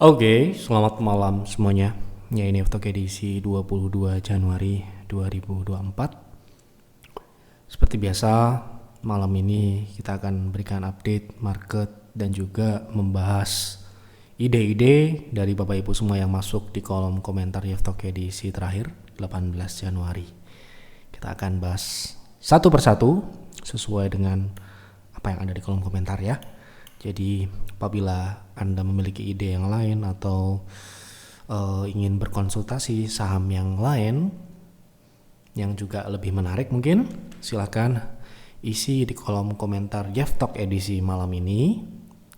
Oke, selamat malam semuanya. Ya, ini Aftok edisi 22 Januari 2024. Seperti biasa, malam ini kita akan berikan update market dan juga membahas ide-ide dari Bapak Ibu semua yang masuk di kolom komentar Aftok edisi terakhir 18 Januari. Kita akan bahas satu persatu sesuai dengan apa yang ada di kolom komentar ya. Jadi apabila Anda memiliki ide yang lain atau ingin berkonsultasi saham yang lain yang juga lebih menarik mungkin, silakan isi di kolom komentar Jeff Talk edisi malam ini.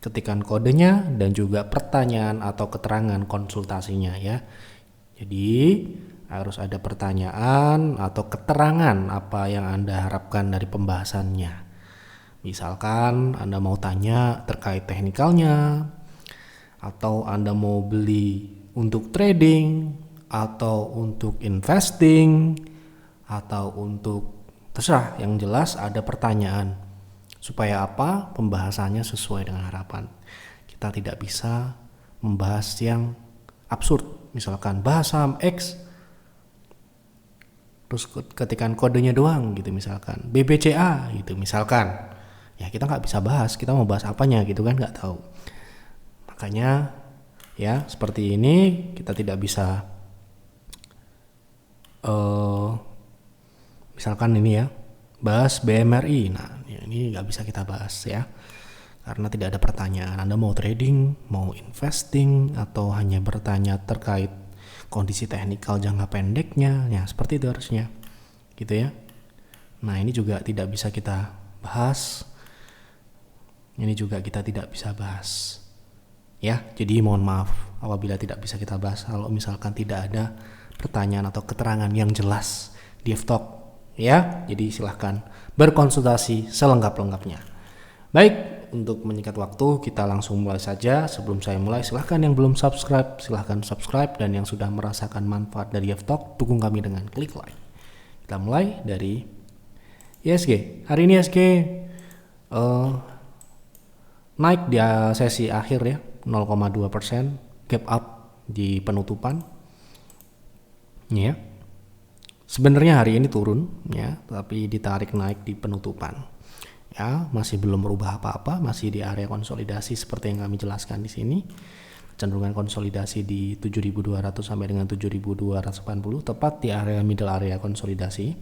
Ketikkan kodenya dan juga pertanyaan atau keterangan konsultasinya ya. Jadi harus ada pertanyaan atau keterangan apa yang Anda harapkan dari pembahasannya. Misalkan Anda mau tanya terkait teknikalnya, atau Anda mau beli untuk trading, atau untuk investing, atau untuk terserah, yang jelas ada pertanyaan. Supaya apa? Pembahasannya sesuai dengan harapan. Kita tidak bisa membahas yang absurd. Misalkan bahas saham X, terus ketikan kodenya doang gitu misalkan. BBCA gitu misalkan. Ya kita nggak bisa bahas, kita mau bahas apanya gitu kan, nggak tahu. Makanya ya seperti ini kita tidak bisa misalkan ini ya bahas BMRI. Nah ini nggak bisa kita bahas ya karena tidak ada pertanyaan. Anda mau trading, mau investing, atau hanya bertanya terkait kondisi teknikal jangka pendeknya, ya seperti itu harusnya gitu ya. Nah ini juga tidak bisa kita bahas. Ini juga kita tidak bisa bahas ya, jadi mohon maaf apabila tidak bisa kita bahas kalau misalkan tidak ada pertanyaan atau keterangan yang jelas di Talk ya. Jadi silahkan berkonsultasi selengkap-lengkapnya. Baik, untuk menyingkat waktu kita langsung mulai saja. Sebelum saya mulai, silahkan yang belum subscribe silahkan subscribe, dan yang sudah merasakan manfaat dari Talk dukung kami dengan klik like. Kita mulai dari ISG. Hari ini ISG naik di sesi akhir ya 0,2%, gap up di penutupan ya. Sebenarnya hari ini turun ya, tapi ditarik naik di penutupan ya, masih belum berubah apa-apa, masih di area konsolidasi seperti yang kami jelaskan di sini. Kecenderungan konsolidasi di 7.200 sampai dengan 7.280, tepat di area middle area konsolidasi.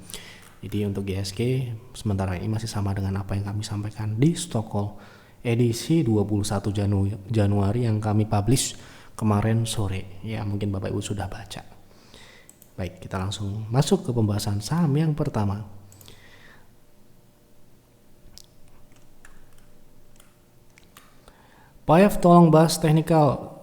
Jadi untuk GSG sementara ini masih sama dengan apa yang kami sampaikan di Stockholm edisi 21 Januari yang kami publish kemarin sore ya, mungkin Bapak Ibu sudah baca. Baik, kita langsung masuk ke pembahasan saham yang pertama. Pak F, tolong bahas teknikal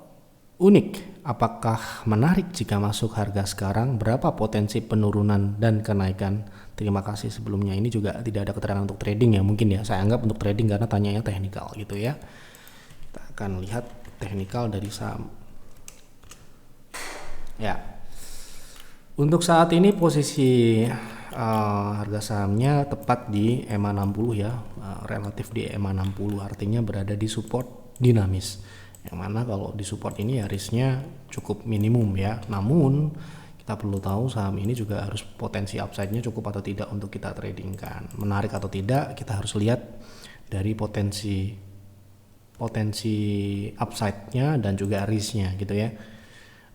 unik. Apakah menarik jika masuk harga sekarang? Berapa potensi penurunan dan kenaikan? Terima kasih sebelumnya. Ini juga tidak ada keterangan untuk trading ya, mungkin ya. Saya anggap untuk trading karena tanyanya teknikal gitu ya. Kita akan lihat teknikal dari saham. Ya. Untuk saat ini posisi harga sahamnya tepat di EMA 60 ya, relatif di EMA 60, artinya berada di support dinamis. Yang mana kalau di support ini ya risknya cukup minimum ya. Namun kita perlu tahu saham ini juga harus potensi upside-nya cukup atau tidak untuk kita tradingkan. Menarik atau tidak kita harus lihat dari potensi upside-nya dan juga risk-nya gitu ya.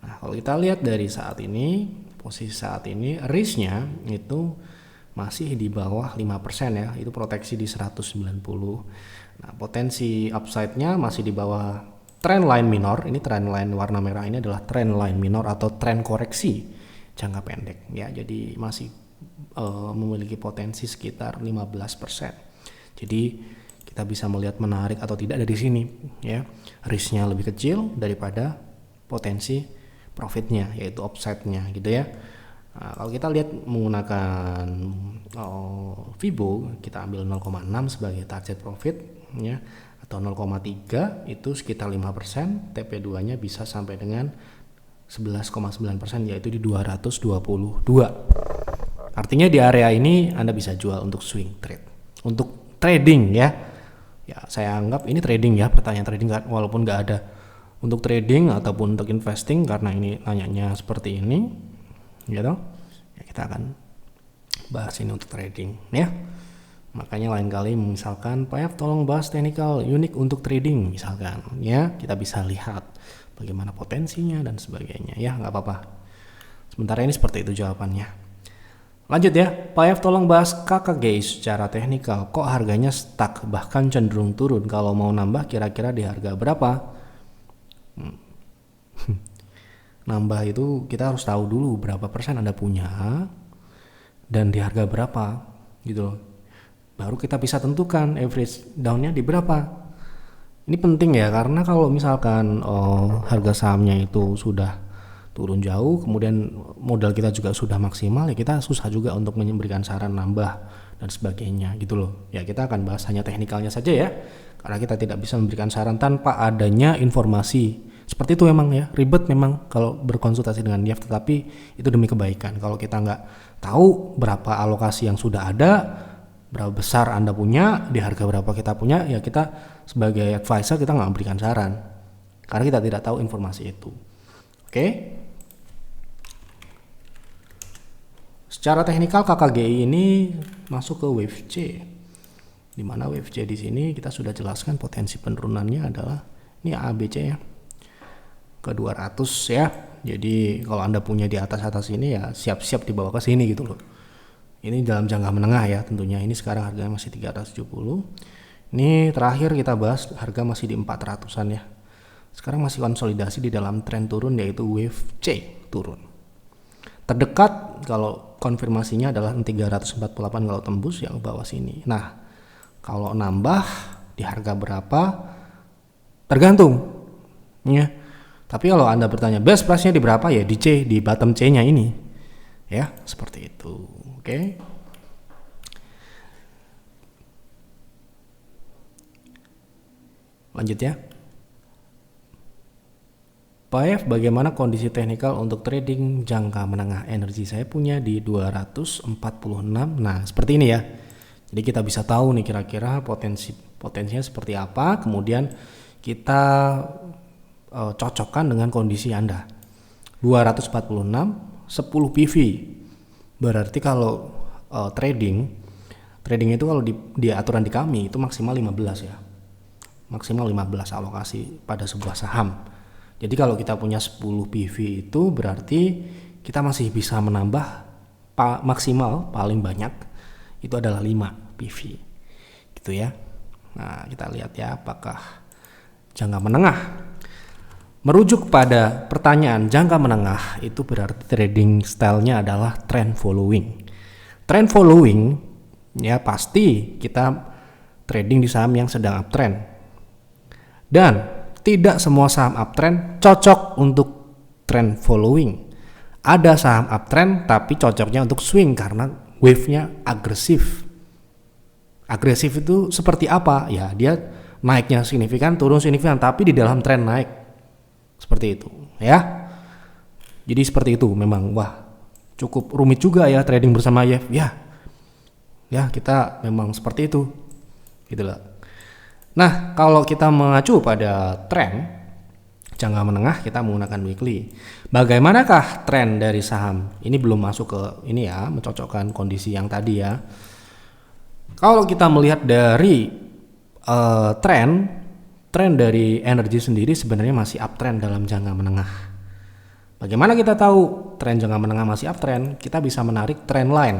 Nah kalau kita lihat dari saat ini, posisi saat ini risk-nya itu masih di bawah 5% ya, itu proteksi di 190. Nah potensi upside-nya masih di bawah trend line minor. Ini trend line warna merah ini adalah trend line minor atau tren koreksi jangka pendek ya. Jadi masih memiliki potensi sekitar 15%. Jadi kita bisa melihat menarik atau tidak dari sini ya. Risknya lebih kecil daripada potensi profitnya, yaitu upside-nya gitu ya. Nah, kalau kita lihat menggunakan Fibo, kita ambil 0,6 sebagai target profit ya, atau 0,3 itu sekitar 5%, TP2 nya bisa sampai dengan 11,9%, yaitu di 222. Artinya di area ini Anda bisa jual untuk swing trade, untuk trading ya. Ya saya anggap ini trading ya, pertanyaan trading walaupun nggak ada untuk trading ataupun untuk investing, karena ini nanyanya seperti ini gitu ya, kita akan bahas ini untuk trading ya. Makanya lain kali misalkan Pak F tolong bahas technical unik untuk trading misalkan ya, kita bisa lihat bagaimana potensinya dan sebagainya ya, nggak apa-apa. Sementara ini seperti itu jawabannya. Lanjut ya, Pak F tolong bahas KKGI secara teknikal, kok harganya stuck bahkan cenderung turun, kalau mau nambah kira-kira di harga berapa? Nambah itu kita harus tahu dulu berapa persen Anda punya dan di harga berapa gitu loh, baru kita bisa tentukan average downnya di berapa. Ini penting ya, karena kalau misalkan harga sahamnya itu sudah turun jauh, kemudian modal kita juga sudah maksimal, ya kita susah juga untuk memberikan saran nambah dan sebagainya gitu loh ya. Kita akan bahas hanya teknikalnya saja ya, karena kita tidak bisa memberikan saran tanpa adanya informasi. Seperti itu memang ya, ribet memang kalau berkonsultasi dengan Jeff, tetapi itu demi kebaikan. Kalau kita nggak tahu berapa alokasi yang sudah ada, berapa besar Anda punya, di harga berapa kita punya, ya kita sebagai advisor kita nggak memberikan saran karena kita tidak tahu informasi itu. Oke. Secara teknikal KKGI ini masuk ke wave C, di mana wave C di sini kita sudah jelaskan potensi penurunannya adalah ini ABC ya, ke 200 ya. Jadi kalau Anda punya di atas ini ya siap-siap dibawa ke sini gitu loh. Ini dalam jangka menengah ya tentunya. Ini sekarang harganya masih 370. Ini terakhir kita bahas harga masih di 400-an ya. Sekarang masih konsolidasi di dalam tren turun, yaitu wave C turun. Terdekat kalau konfirmasinya adalah 348 kalau tembus yang bawah sini. Nah, kalau nambah di harga berapa tergantung ya. Tapi kalau Anda bertanya best price-nya di berapa, ya di C, di bottom C-nya ini. Ya, seperti itu. Oke. Lanjut ya. Pak F, bagaimana kondisi teknikal untuk trading jangka menengah? Energi saya punya di 246. Nah, seperti ini ya. Jadi kita bisa tahu nih kira-kira potensinya seperti apa, kemudian kita cocokkan dengan kondisi Anda. 246 10 PV. Berarti kalau trading itu kalau di aturan di kami itu maksimal 15 ya. Maksimal 15 alokasi pada sebuah saham. Jadi kalau kita punya 10 PV itu berarti kita masih bisa menambah maksimal paling banyak itu adalah 5 PV. Gitu ya. Nah, kita lihat ya apakah jangka menengah. Merujuk pada pertanyaan jangka menengah, itu berarti trading style-nya adalah trend following. Trend following ya pasti kita trading di saham yang sedang uptrend. Dan tidak semua saham uptrend cocok untuk trend following. Ada saham uptrend tapi cocoknya untuk swing karena wave-nya agresif. Agresif itu seperti apa? Ya, dia naiknya signifikan, turun signifikan, tapi di dalam tren naik. Seperti itu ya. Jadi seperti itu memang. Wah, cukup rumit juga ya trading bersama Yev ya. Ya, kita memang seperti itu gitu loh. Nah, kalau kita mengacu pada tren jangka menengah, kita menggunakan weekly. Bagaimanakah tren dari saham? Ini belum masuk ke ini ya, mencocokkan kondisi yang tadi ya. Kalau kita melihat dari tren dari energi sendiri sebenarnya masih uptrend dalam jangka menengah. Bagaimana kita tahu tren jangka menengah masih uptrend? Kita bisa menarik trend line.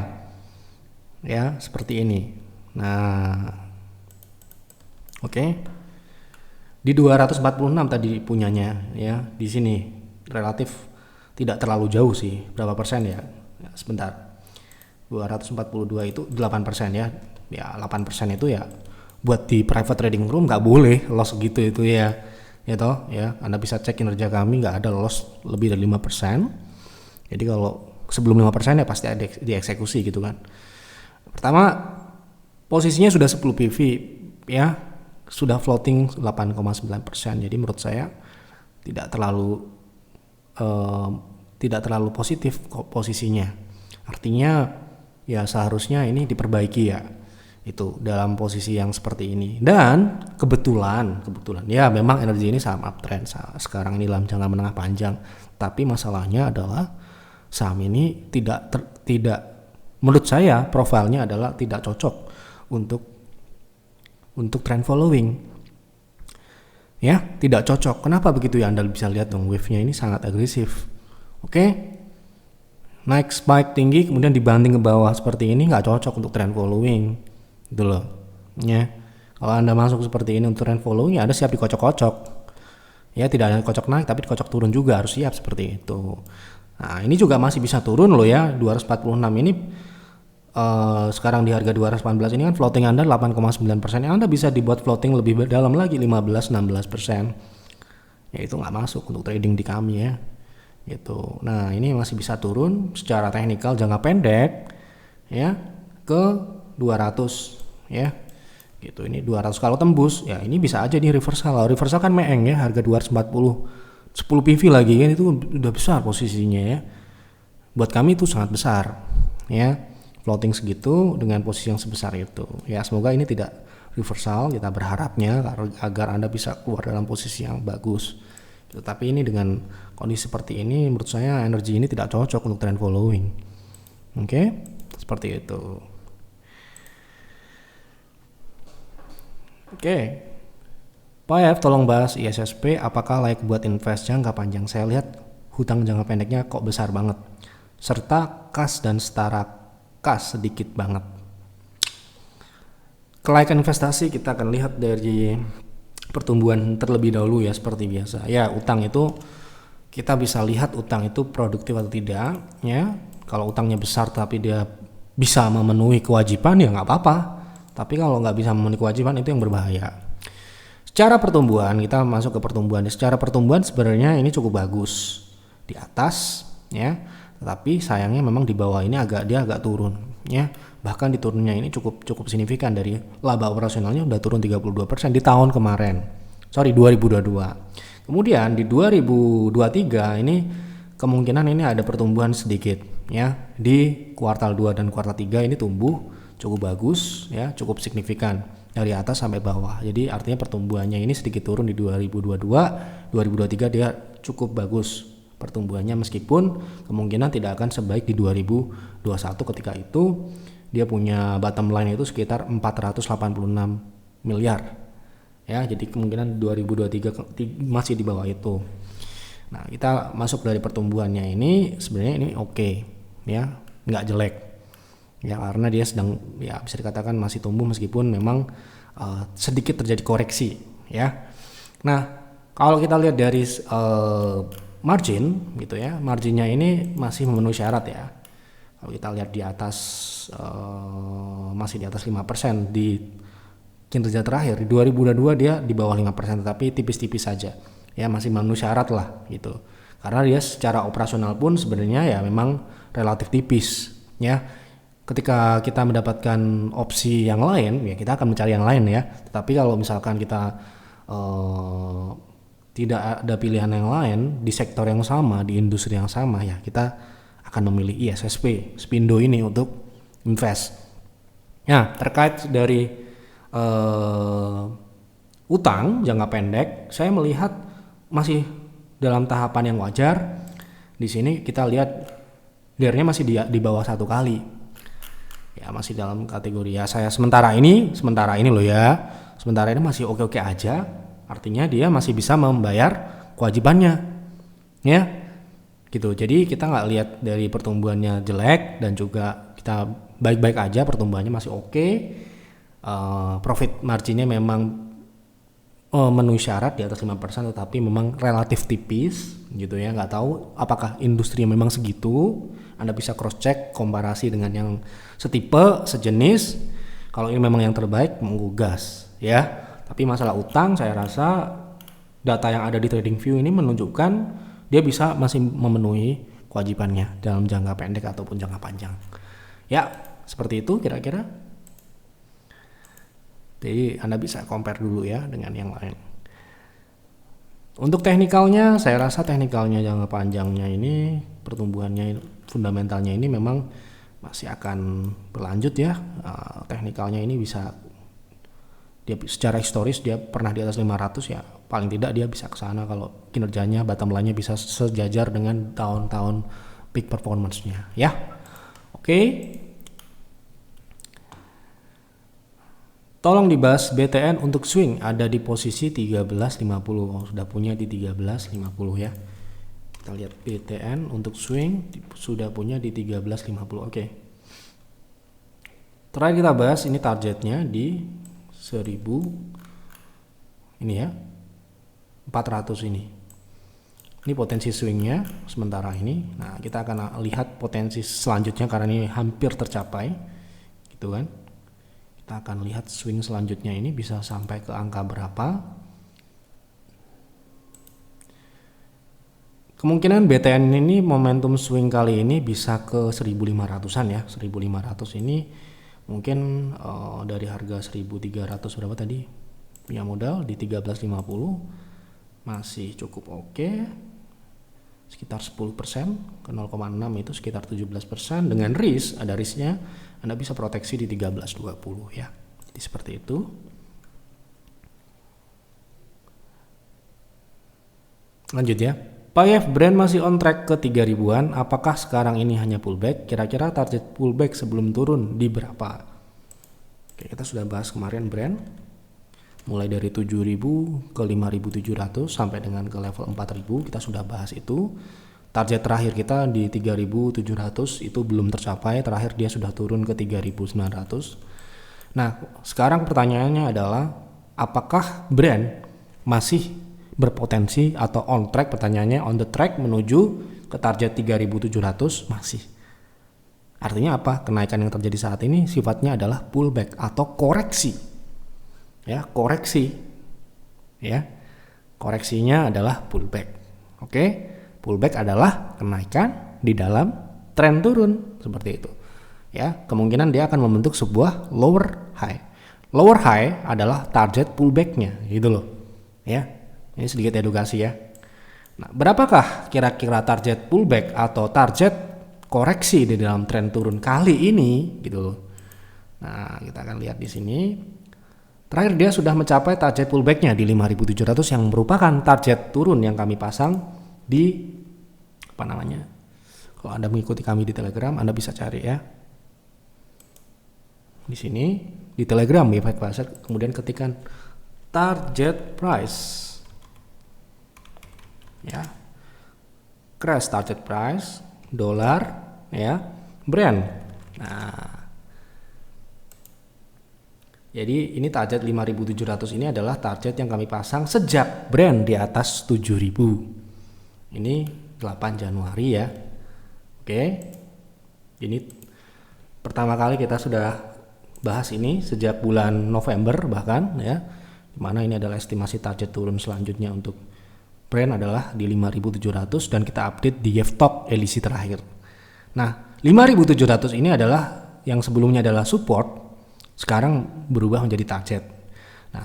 Ya, seperti ini. Nah, oke. Di 246 tadi punyanya ya. Di sini relatif tidak terlalu jauh sih. Berapa persen ya? Ya, sebentar. 242 itu 8% ya. Ya, 8% itu ya buat di private trading room nggak boleh loss gitu itu ya. Ya toh ya. Anda bisa cek kinerja kami, nggak ada loss lebih dari 5%. Jadi kalau sebelum 5% ya pasti ada dieksekusi gitu kan. Pertama, posisinya sudah 10 PV ya. Sudah floating 8,9%. Jadi menurut saya tidak terlalu positif posisinya. Artinya ya seharusnya ini diperbaiki ya. itu dalam posisi yang seperti ini. Dan kebetulan ya memang energi ini saham uptrend sekarang ini dalam jangka menengah panjang, tapi masalahnya adalah saham ini tidak menurut saya profilnya adalah tidak cocok untuk trend following. Ya, tidak cocok. Kenapa begitu ya? Anda bisa lihat dong, wave-nya ini sangat agresif. Oke. Naik spike tinggi kemudian dibanting ke bawah seperti ini nggak cocok untuk trend following. Gitu loh. Ya. Kalau Anda masuk seperti ini untuk trend following, ya Anda siap dikocok-kocok. Ya, tidak ada kocok naik tapi dikocok turun juga, harus siap seperti itu. Nah, ini juga masih bisa turun loh ya. 246 ini sekarang di harga 218 ini kan floating Anda 8,9%, Anda bisa dibuat floating lebih dalam lagi 15-16%. Ya itu nggak masuk untuk trading di kami ya. Gitu. Nah, ini masih bisa turun secara teknikal jangka pendek ya ke 200 ya. Gitu. Ini 200 kalau tembus ya ini bisa aja nih reversal. Kalau reversal kan meeng ya, harga 240. 10 PV lagi kan itu udah besar posisinya ya. Buat kami itu sangat besar ya. Floating segitu dengan posisi yang sebesar itu. Ya, semoga ini tidak reversal, kita berharapnya agar Anda bisa keluar dalam posisi yang bagus. Tetapi ini dengan kondisi seperti ini menurut saya energi ini tidak cocok untuk trend following. Oke, seperti itu. Oke. Pak F, tolong bahas ISSP apakah layak buat invest jangka panjang. Saya lihat hutang jangka pendeknya kok besar banget. Serta kas dan setara kas sedikit banget. Kelayakan investasi kita akan lihat dari pertumbuhan terlebih dahulu ya, seperti biasa. Ya, utang itu kita bisa lihat utang itu produktif atau tidak ya. Kalau utangnya besar tapi dia bisa memenuhi kewajiban ya nggak apa-apa. Tapi kalau nggak bisa memenuhi kewajiban itu yang berbahaya. Secara pertumbuhan, kita masuk ke pertumbuhan. Secara pertumbuhan sebenarnya ini cukup bagus di atas ya. Tetapi sayangnya memang di bawah ini dia agak turun ya. Bahkan di turunnya ini cukup signifikan, dari laba operasionalnya udah turun 32% di tahun kemarin. 2022. Kemudian di 2023 ini kemungkinan ini ada pertumbuhan sedikit ya. Di kuartal 2 dan kuartal 3 ini tumbuh cukup bagus ya, cukup signifikan dari atas sampai bawah. Jadi artinya pertumbuhannya ini sedikit turun di 2022, 2023 dia cukup bagus pertumbuhannya, meskipun kemungkinan tidak akan sebaik di 2021 ketika itu dia punya bottom line itu sekitar 486 miliar ya. Jadi kemungkinan 2023 masih di bawah itu. Nah, kita masuk dari pertumbuhannya ini sebenarnya ini oke ya, nggak jelek ya, karena dia sedang ya bisa dikatakan masih tumbuh meskipun memang sedikit terjadi koreksi ya. Nah, kalau kita lihat dari margin gitu ya, marginnya ini masih memenuhi syarat ya. Kalau kita lihat di atas masih di atas 5% di kinerja terakhir. Di 2022 dia di bawah 5%, tetapi tipis-tipis saja ya, masih memenuhi syarat lah gitu. Karena dia secara operasional pun sebenarnya ya memang relatif tipis ya. Ketika kita mendapatkan opsi yang lain ya kita akan mencari yang lain ya. Tetapi kalau misalkan kita tidak ada pilihan yang lain di sektor yang sama, di industri yang sama ya, kita akan memilih ISSP, Spindo ini untuk invest. Nah, terkait dari utang jangka pendek, saya melihat masih dalam tahapan yang wajar. Di sini kita lihat DER-nya masih di bawah 1 kali. Ya, masih dalam kategori ya saya sementara ini loh ya. Sementara ini masih oke-oke aja. Artinya dia masih bisa membayar kewajibannya ya gitu. Jadi kita nggak lihat dari pertumbuhannya jelek dan juga kita baik-baik aja, pertumbuhannya masih oke. Profit marginnya memang memenuhi syarat di atas 5%, tetapi memang relatif tipis gitu ya. Nggak tahu apakah industri memang segitu. Anda bisa cross check komparasi dengan yang setipe sejenis. Kalau ini memang yang terbaik, monggo gas ya. Tapi masalah utang saya rasa data yang ada di TradingView ini menunjukkan dia bisa masih memenuhi kewajibannya dalam jangka pendek ataupun jangka panjang. Ya, seperti itu kira-kira. Jadi Anda bisa compare dulu ya dengan yang lain. Untuk teknikalnya, saya rasa teknikalnya jangka panjangnya ini pertumbuhannya fundamentalnya ini memang masih akan berlanjut ya. Teknikalnya ini bisa, dia secara historis dia pernah di atas 500 ya, paling tidak dia bisa ke sana kalau kinerjanya, bottom line-nya bisa sejajar dengan tahun-tahun peak performance-nya ya. Oke. Tolong dibahas BTN untuk swing ada di posisi 1350. Oh, sudah punya di 1350 ya. Kita lihat BTN untuk swing sudah punya di 1350. Oke. Terakhir kita bahas ini targetnya di 1000 ini ya. 400 ini. Ini potensi swingnya sementara ini. Nah, kita akan lihat potensi selanjutnya karena ini hampir tercapai. Gitu kan. Kita akan lihat swing selanjutnya ini bisa sampai ke angka berapa. Kemungkinan BTN ini momentum swing kali ini bisa ke 1500-an ya. 1500 ini mungkin dari harga 1300 berapa tadi? Punya modal di 1350 masih cukup oke. Sekitar 10%, ke 0,6 itu sekitar 17%. Dengan risk, ada risknya, Anda bisa proteksi di 1320 ya. Jadi seperti itu. Lanjut ya. PAYF Brand masih on track ke 3000-an. Apakah sekarang ini hanya pullback? Kira-kira target pullback sebelum turun di berapa? Oke, kita sudah bahas kemarin Brand. Mulai dari 7.000 ke 5.700 sampai dengan ke level 4.000 kita sudah bahas itu. Target terakhir kita di 3.700 itu belum tercapai, terakhir dia sudah turun ke 3.900. Nah, sekarang pertanyaannya adalah apakah Brand masih berpotensi atau on track? Pertanyaannya on the track menuju ke target 3.700 masih. Artinya apa? Kenaikan yang terjadi saat ini sifatnya adalah pullback atau koreksi. Ya, koreksi. Ya. Koreksinya adalah pullback. Oke? Pullback adalah kenaikan di dalam tren turun seperti itu. Ya, kemungkinan dia akan membentuk sebuah lower high. Lower high adalah target pullback-nya, gitu loh. Ya. Ini sedikit edukasi ya. Nah, berapakah kira-kira target pullback atau target koreksi di dalam tren turun kali ini, gitu loh. Nah, kita akan lihat di sini. Terakhir dia sudah mencapai target pullback-nya di 5.700 yang merupakan target turun yang kami pasang di kalau Anda mengikuti kami di Telegram, Anda bisa cari ya. Di sini di Telegram ya, kemudian ketikkan target price. Ya. Crash target price, dolar ya, Brand. Nah, jadi ini target 5.700 ini adalah target yang kami pasang sejak Brand di atas 7.000. Ini 8 Januari ya. Oke. Ini pertama kali kita sudah bahas ini sejak bulan November bahkan ya. Dimana ini adalah estimasi target turun selanjutnya untuk Brand adalah di 5.700 dan kita update di YFTOP edisi terakhir. Nah, 5.700 ini adalah yang sebelumnya adalah support. Sekarang berubah menjadi target. Nah,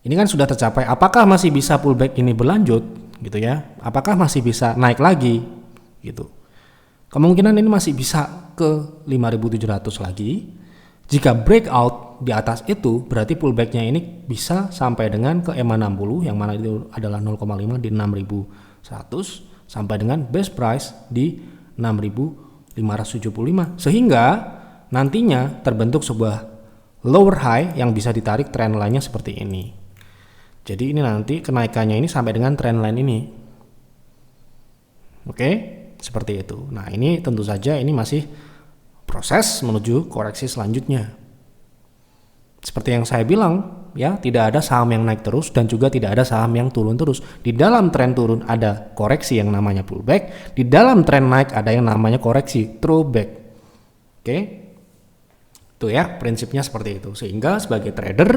ini kan sudah tercapai. Apakah masih bisa pullback ini berlanjut, gitu ya? Apakah masih bisa naik lagi, gitu? Kemungkinan ini masih bisa ke 5.700 lagi. Jika breakout di atas itu, berarti pullbacknya ini bisa sampai dengan ke EMA 60, yang mana itu adalah 0,5 di 6.100, sampai dengan base price di 6.575, sehingga nantinya terbentuk sebuah lower high yang bisa ditarik trend line-nya seperti ini. Jadi ini nanti kenaikannya ini sampai dengan trend line ini. Oke, seperti itu. Nah, ini tentu saja ini masih proses menuju koreksi selanjutnya. Seperti yang saya bilang, ya, tidak ada saham yang naik terus dan juga tidak ada saham yang turun terus. Di dalam tren turun ada koreksi yang namanya pullback, di dalam tren naik ada yang namanya koreksi throwback. Oke. Itu ya, prinsipnya seperti itu. Sehingga sebagai trader,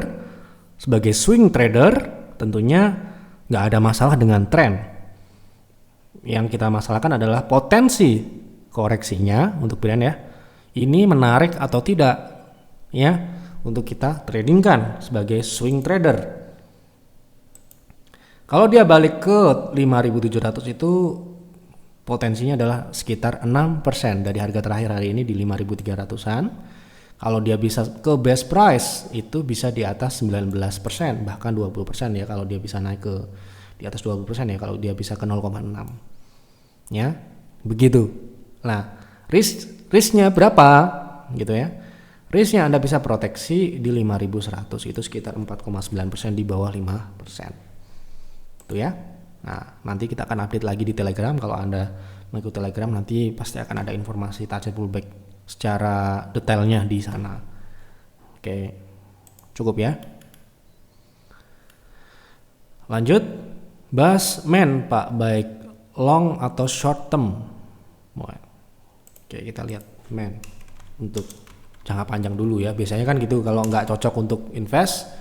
sebagai swing trader, tentunya nggak ada masalah dengan tren. Yang kita masalahkan adalah potensi koreksinya untuk Brand ya. Ini menarik atau tidak ya untuk kita tradingkan sebagai swing trader. Kalau dia balik ke 5.700 itu potensinya adalah sekitar 6% dari harga terakhir hari ini di 5.300-an. Kalau dia bisa ke best price itu bisa di atas 19%, bahkan 20% ya kalau dia bisa naik ke di atas 20% ya kalau dia bisa ke 0,6. Ya. Begitu. Nah, risknya berapa gitu ya. Risknya Anda bisa proteksi di 5.100, itu sekitar 4,9% di bawah 5%. Itu ya. Nah, nanti kita akan update lagi di Telegram. Kalau Anda mengikuti Telegram nanti pasti akan ada informasi target pullback secara detailnya di sana. Oke. Cukup ya. Lanjut. Bahas men Pak, baik long atau short term. Oke, kita lihat men untuk jangka panjang dulu ya. Biasanya kan gitu, kalau nggak cocok untuk invest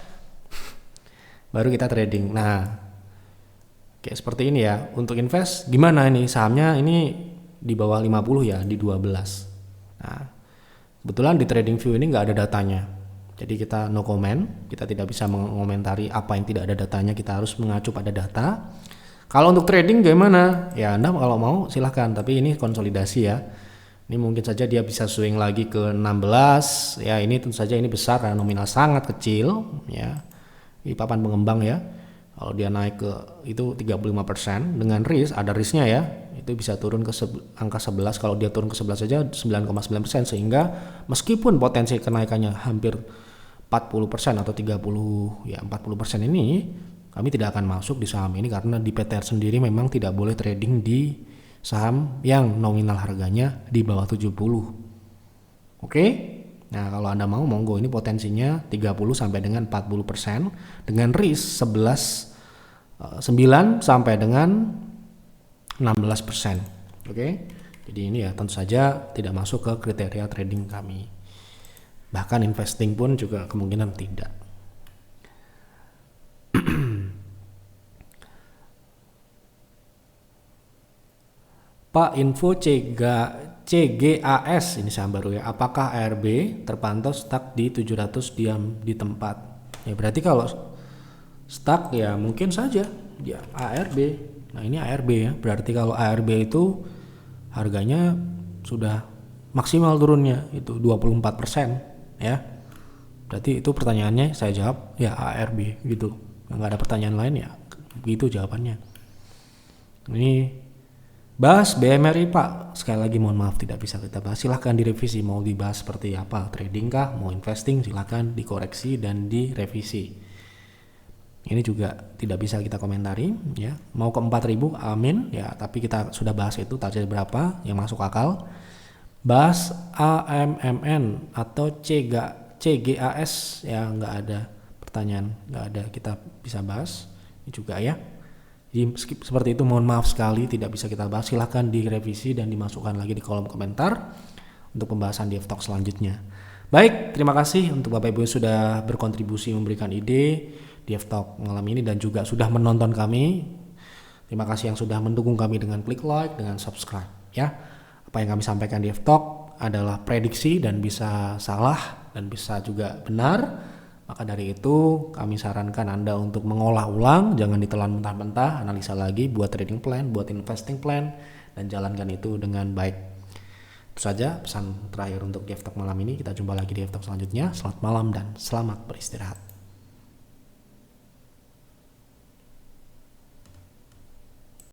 baru kita trading. Nah, kayak seperti ini ya. Untuk invest gimana ini? Sahamnya ini di bawah 50 ya, di 12. Nah, kebetulan di TradingView ini nggak ada datanya. Jadi kita no comment, kita tidak bisa mengomentari apa yang tidak ada datanya, kita harus mengacu pada data. Kalau untuk trading gimana? Ya Anda kalau mau silahkan, tapi ini konsolidasi ya. Ini mungkin saja dia bisa swing lagi ke 16, ya ini tentu saja ini besar karena nominal sangat kecil ya. Ini papan pengembang ya. Kalau dia naik ke itu 35% dengan risk, ada risknya ya. Itu bisa turun ke angka 11, kalau dia turun ke 11 saja 9,9%, sehingga meskipun potensi kenaikannya hampir 40% atau 30 ya 40% ini, kami tidak akan masuk di saham ini karena di PTR sendiri memang tidak boleh trading di saham yang nominal harganya di bawah 70. Oke? Nah, kalau Anda mau monggo, ini potensinya 30 sampai dengan 40% dengan risk 9 sampai dengan 16%. Oke? Jadi ini ya tentu saja tidak masuk ke kriteria trading kami. Bahkan investing pun juga kemungkinan tidak. Pak, info CGAS ini saham baru ya. Apakah ARB terpantau stuck di 700 diam di tempat? Ya berarti kalau stuck ya mungkin saja dia ARB. Nah, ini ARB ya. Berarti kalau ARB itu harganya sudah maksimal turunnya itu 24% ya. Berarti itu pertanyaannya saya jawab ya ARB gitu. Nggak ada pertanyaan lain ya. Begitu jawabannya. Ini bahas BMRI Pak, sekali lagi mohon maaf tidak bisa kita bahas. Silahkan direvisi, mau dibahas seperti apa, trading kah, mau investing, silahkan dikoreksi dan direvisi. Ini juga tidak bisa kita komentari ya. Mau ke 4.000 amin ya, tapi kita sudah bahas itu target berapa yang masuk akal. Bahas AMMN atau CGAS ya, nggak ada pertanyaan, nggak ada, kita bisa bahas ini juga ya. Jadi seperti itu, mohon maaf sekali tidak bisa kita bahas. Silahkan direvisi dan dimasukkan lagi di kolom komentar untuk pembahasan di F-Talk selanjutnya. Baik, terima kasih untuk Bapak Ibu yang sudah berkontribusi memberikan ide di F-Talk malam ini dan juga sudah menonton kami. Terima kasih yang sudah mendukung kami dengan klik like, dengan subscribe ya. Apa yang kami sampaikan di F-Talk adalah prediksi dan bisa salah dan bisa juga benar. Maka dari itu kami sarankan Anda untuk mengolah ulang, jangan ditelan mentah-mentah, analisa lagi, buat trading plan, buat investing plan, dan jalankan itu dengan baik. Itu saja pesan terakhir untuk F-Talk malam ini. Kita jumpa lagi di F-Talk selanjutnya. Selamat malam dan selamat beristirahat.